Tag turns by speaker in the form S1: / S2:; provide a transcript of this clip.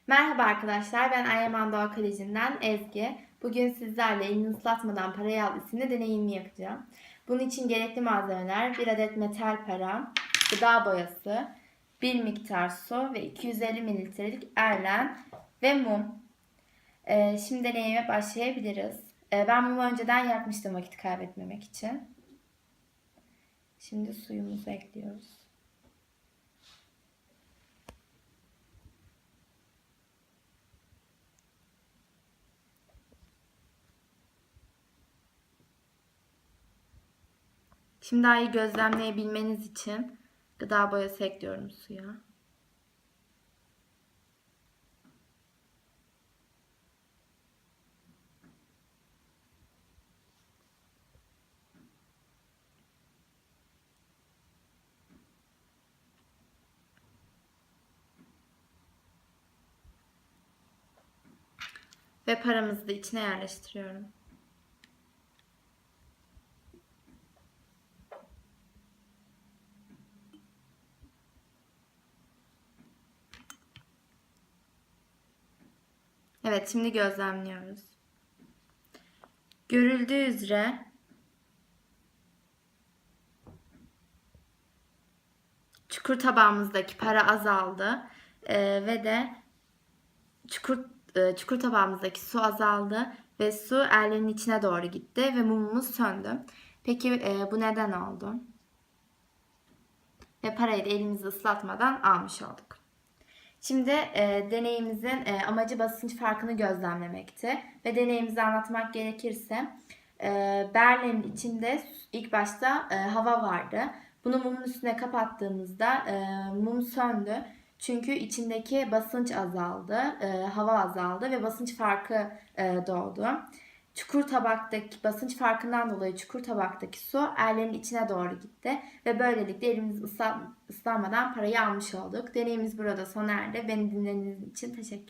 S1: Merhaba arkadaşlar, ben Eryaman Doğa Koleji'nden Ezgi. Bugün sizlerle Elini Islatmadan Parayı isimli deneyimi yapacağım. Bunun için gerekli malzemeler 1 adet metal para, gıda boyası, bir miktar su ve 250 mililitrelik Erlen ve mum. Şimdi deneyime başlayabiliriz. Ben mumu önceden yakmıştım vakit kaybetmemek için. Şimdi suyumuzu ekliyoruz. Şimdi daha iyi gözlemleyebilmeniz için gıda boyası ekliyorum suya. Ve paramızı da içine yerleştiriyorum. Evet, şimdi gözlemliyoruz. Görüldüğü üzere çukur tabağımızdaki para azaldı ve de çukur tabağımızdaki su azaldı ve su erlerin içine doğru gitti ve mumumuz söndü. Peki bu neden oldu? Ve parayı da elimizi ıslatmadan almış olduk. Şimdi deneyimizin amacı basınç farkını gözlemlemekti. Ve deneyimizi anlatmak gerekirse berlerin içinde ilk başta hava vardı. Bunu mumun üstüne kapattığımızda mum söndü. Çünkü içindeki basınç azaldı, hava azaldı ve basınç farkı doğdu. Çukur tabaktaki basınç farkından dolayı çukur tabaktaki su erlerin içine doğru gitti ve böylelikle elimiz ıslanmadan parayı almış olduk. Deneyimiz burada sona erdi. Beni dinlediğiniz için teşekkür ederim.